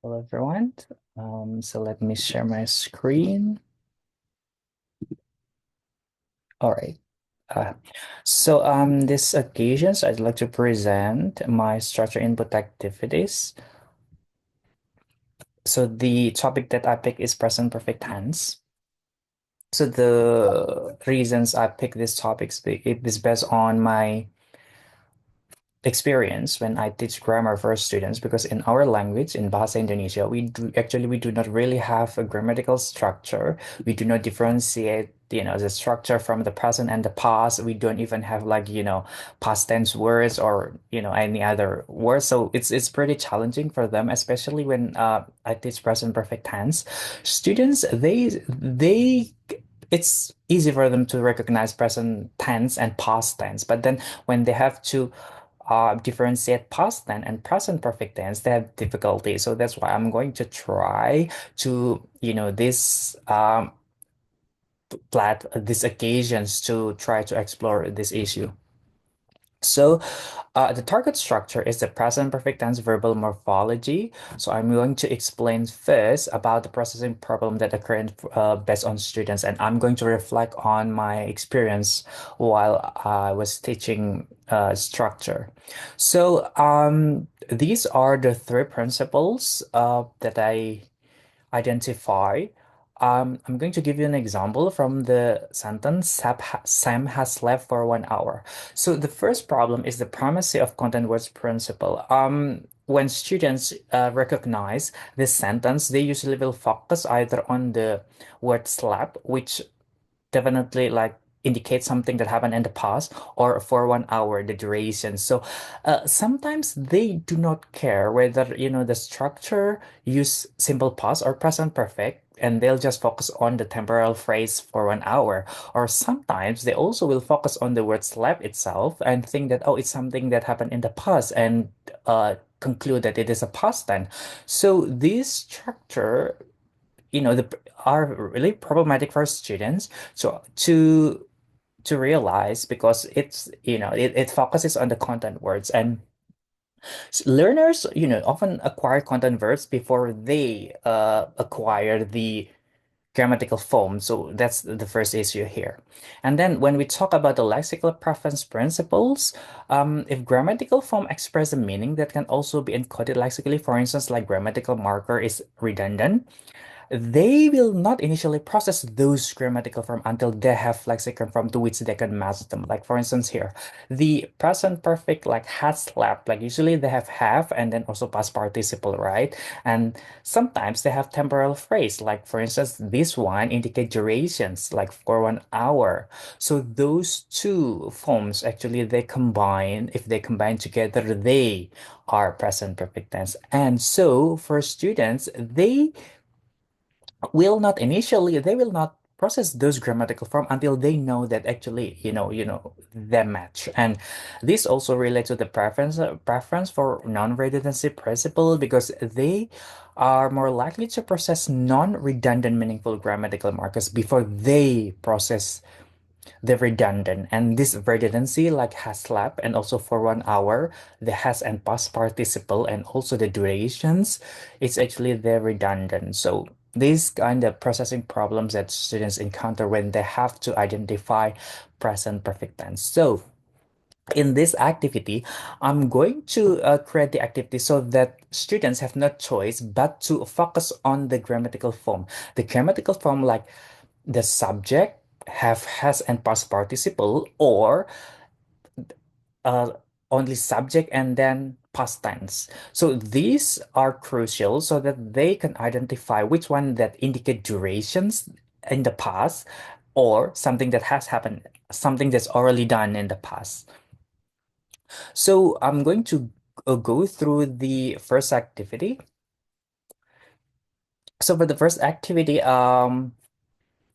Hello, everyone. So let me share my screen. All right. Uh, this occasions, I'd like to present my structure input activities. So the topic that I pick is present perfect tense. So the reasons I pick this topic is based on my experience when I teach grammar for students because in our language in Bahasa Indonesia we do not really have a grammatical structure. We do not differentiate the structure from the present and the past. We don't even have past tense words or any other words. So it's pretty challenging for them, especially when I teach present perfect tense. Students they it's easy for them to recognize present tense and past tense, but then when they have to differentiate past tense and present perfect tense, they have difficulty. So that's why I'm going to try to, this these occasions to try to explore this issue. So, the target structure is the present perfect tense verbal morphology. So, I'm going to explain first about the processing problem that occurred based on students, and I'm going to reflect on my experience while I was teaching structure. So, these are the three principles that I identify. I'm going to give you an example from the sentence Sam has left for 1 hour. So the first problem is the primacy of content words principle. When students recognize this sentence, they usually will focus either on the word slap, which definitely like indicate something that happened in the past or for 1 hour the duration. So sometimes they do not care whether the structure use simple past or present perfect, and they'll just focus on the temporal phrase for 1 hour. Or sometimes they also will focus on the word slap itself and think that, oh, it's something that happened in the past, and conclude that it is a past tense. So this structure are really problematic for students to realize, because it focuses on the content words, and learners often acquire content verbs before they acquire the grammatical form. So that's the first issue here. And then when we talk about the lexical preference principles, if grammatical form express a meaning that can also be encoded lexically, for instance, like grammatical marker is redundant, they will not initially process those grammatical form until they have lexicon form to which they can match them. Like for instance here, the present perfect like has slept, like usually they have and then also past participle, right? And sometimes they have temporal phrase, like for instance, this one indicate durations, like for 1 hour. So those two forms actually they combine, if they combine together, they are present perfect tense. And so for students, they will not process those grammatical form until they know that actually they match. And this also relates to the preference for non-redundancy principle, because they are more likely to process non-redundant meaningful grammatical markers before they process the redundant. And this redundancy like has slap and also for 1 hour, the has and past participle and also the durations, it's actually the redundant. So these kind of processing problems that students encounter when they have to identify present perfect tense. So in this activity, I'm going to create the activity so that students have no choice but to focus on the grammatical form. The grammatical form like the subject, have, has, and past participle, or uh, only subject and then past tense. So these are crucial so that they can identify which one that indicate durations in the past or something that has happened, something that's already done in the past. So I'm going to go through the first activity. So for the first activity,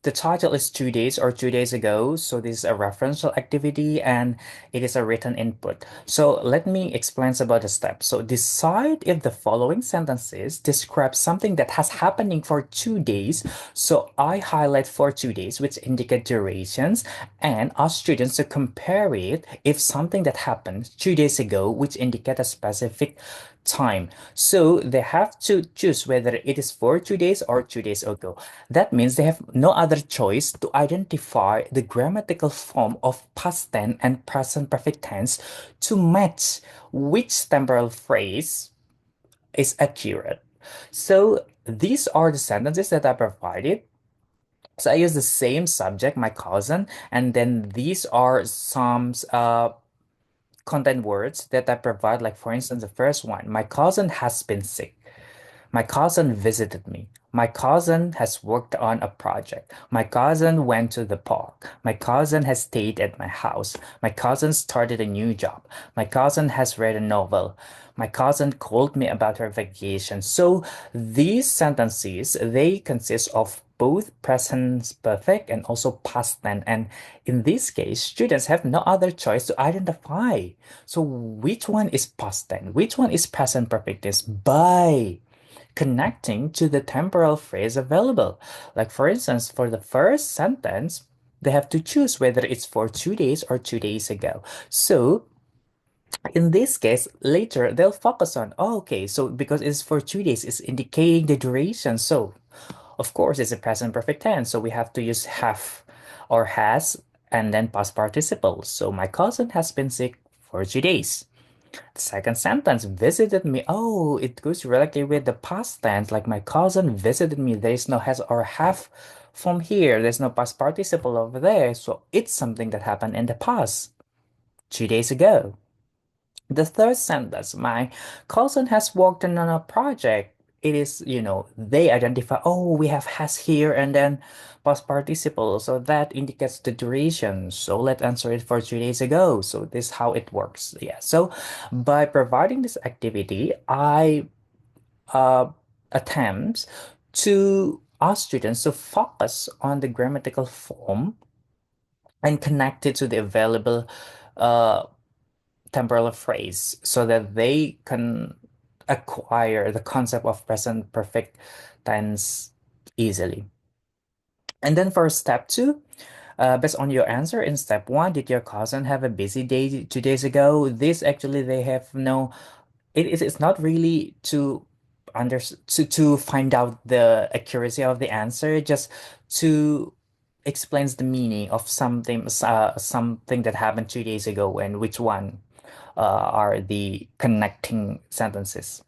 the title is 2 days or 2 days ago. So this is a referential activity and it is a written input. So let me explain about the steps. So decide if the following sentences describe something that has happening for 2 days. So I highlight for 2 days, which indicate durations, and ask students to compare it if something that happened 2 days ago, which indicate a specific time. So they have to choose whether it is for 2 days or 2 days ago. That means they have no other choice to identify the grammatical form of past tense and present perfect tense to match which temporal phrase is accurate. So these are the sentences that I provided. So I use the same subject, my cousin, and then these are some content words that I provide. Like for instance, the first one, my cousin has been sick. My cousin visited me. My cousin has worked on a project. My cousin went to the park. My cousin has stayed at my house. My cousin started a new job. My cousin has read a novel. My cousin called me about her vacation. So these sentences, they consist of both present perfect and also past tense. And in this case, students have no other choice to identify. So which one is past tense? Which one is present perfect tense? By connecting to the temporal phrase available. Like for instance, for the first sentence, they have to choose whether it's for 2 days or 2 days ago. So in this case, later they'll focus on, oh, okay, so because it's for 2 days, it's indicating the duration. So of course, it's a present perfect tense. So we have to use have or has and then past participle. So my cousin has been sick for 2 days. Second sentence, visited me. Oh, it goes directly with the past tense. Like my cousin visited me. There is no has or have from here. There's no past participle over there. So it's something that happened in the past, 2 days ago. The third sentence, my cousin has worked on a project. It is, they identify, oh, we have has here and then past participle. So that indicates the duration. So let's answer it for 3 days ago. So this is how it works. Yeah. So by providing this activity, I uh, attempt to ask students to focus on the grammatical form and connect it to the available uh, temporal phrase so that they can acquire the concept of present perfect tense easily. And then for step two, based on your answer in step one, did your cousin have a busy day 2 days ago? This actually they have no. It's not really to to find out the accuracy of the answer, just to explains the meaning of something that happened 2 days ago and which one are the connecting sentences.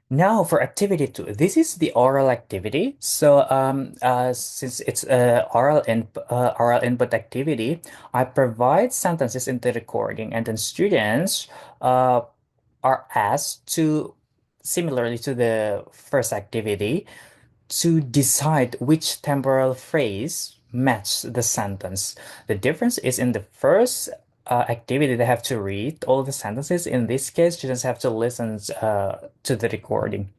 Now for activity two, this is the oral activity. So since it's a oral input activity, I provide sentences in the recording, and then students uh, are asked to, similarly to the first activity, to decide which temporal phrase match the sentence. The difference is in the first activity, they have to read all the sentences. In this case, students have to listen to the recording.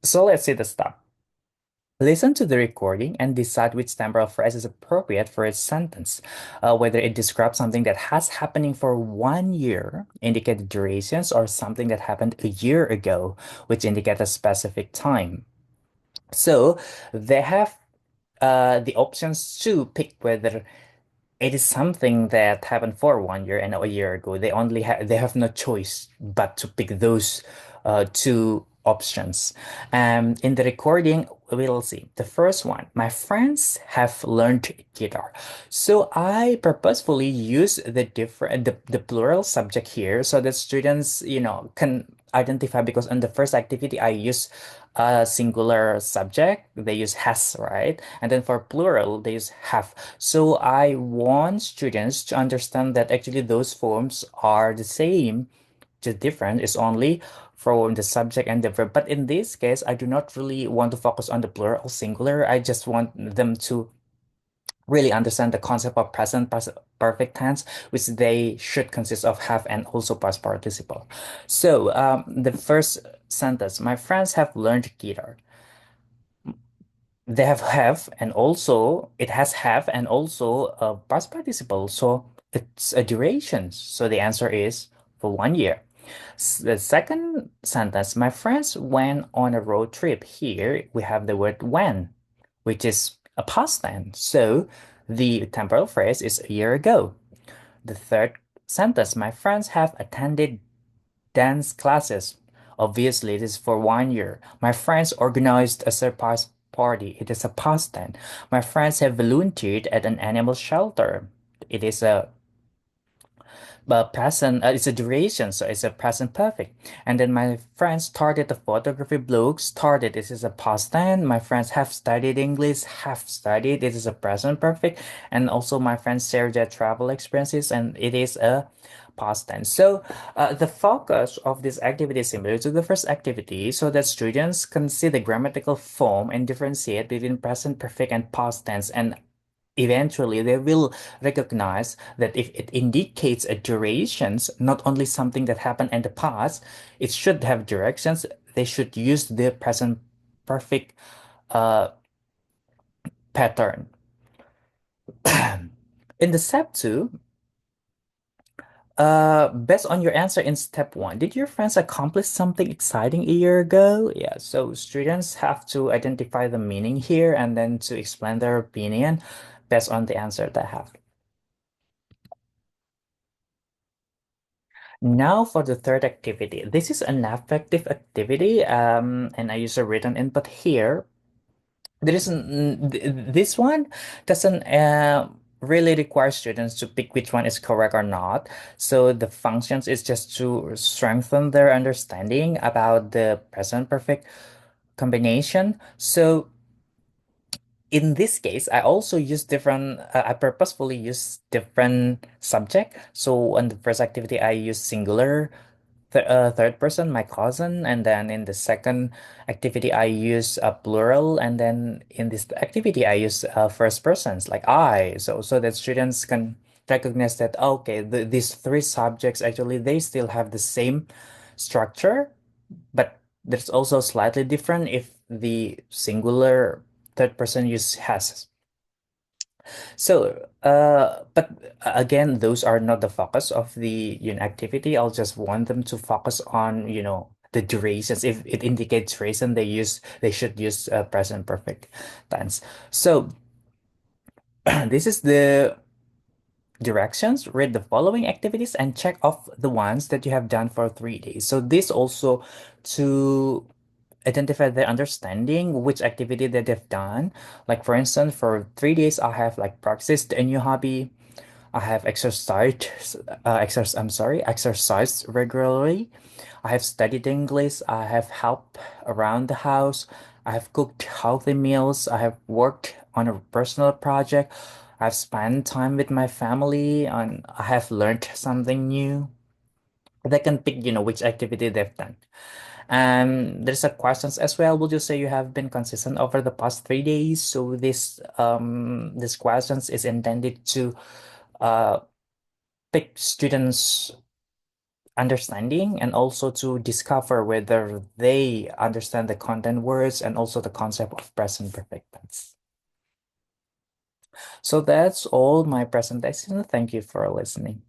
So let's see the step. Listen to the recording and decide which temporal phrase is appropriate for its sentence. Whether it describes something that has happening for 1 year, indicate the durations, or something that happened a year ago, which indicate a specific time. So they have the options to pick whether it is something that happened for 1 year and a year ago. They have no choice but to pick those two options. In the recording, we'll see. The first one, my friends have learned guitar. So I purposefully use the plural subject here so that students, can identify, because in the first activity I use a singular subject, they use has, right? And then for plural, they use have. So I want students to understand that actually those forms are the same. The difference is only from the subject and the verb. But in this case, I do not really want to focus on the plural singular. I just want them to really understand the concept of perfect tense, which they should consist of have and also past participle. So the first sentence, my friends have learned guitar. They have and also it has have and also a past participle. So it's a duration. So the answer is for 1 year. The second sentence, my friends went on a road trip. Here we have the word when, which is a past tense. So the temporal phrase is a year ago. The third sentence. My friends have attended dance classes. Obviously, it is for 1 year. My friends organized a surprise party. It is a past tense. My friends have volunteered at an animal shelter. It is a present, it's a duration, so it's a present perfect. And then my friends started the photography blog. Started, this is a past tense. My friends have studied English. Have studied, this is a present perfect. And also my friends share their travel experiences, and it is a past tense. So the focus of this activity is similar to the first activity, so that students can see the grammatical form and differentiate between present perfect and past tense. And eventually, they will recognize that if it indicates a durations, not only something that happened in the past, it should have directions. They should use the present perfect uh, pattern. In the step two, based on your answer in step one, did your friends accomplish something exciting a year ago? Yeah, so students have to identify the meaning here and then to explain their opinion based on the answer they have. Now for the third activity. This is an affective activity, and I use a written input here. There isn't this one doesn't really require students to pick which one is correct or not. So the functions is just to strengthen their understanding about the present perfect combination. So in this case, I also use different, I purposefully use different subject. So on the first activity, I use singular third person, my cousin, and then in the second activity I use a plural, and then in this activity I use first persons like I, so that students can recognize that okay, these three subjects actually they still have the same structure, but there's also slightly different if the singular third person use has. So, but again, those are not the focus of the activity. I'll just want them to focus on, the durations. If it indicates duration, they should use present perfect tense. So, this is the directions. Read the following activities and check off the ones that you have done for 3 days. So this also to identify the understanding which activity that they've done. Like for instance, for 3 days, I have like practiced a new hobby. I have exercised regularly. I have studied English. I have helped around the house. I have cooked healthy meals. I have worked on a personal project. I've spent time with my family and I have learned something new. They can pick, which activity they've done. There's a questions as well. Would you say you have been consistent over the past 3 days? So this questions is intended to uh pick students' understanding and also to discover whether they understand the content words and also the concept of present perfect tense. So that's all my presentation. Thank you for listening.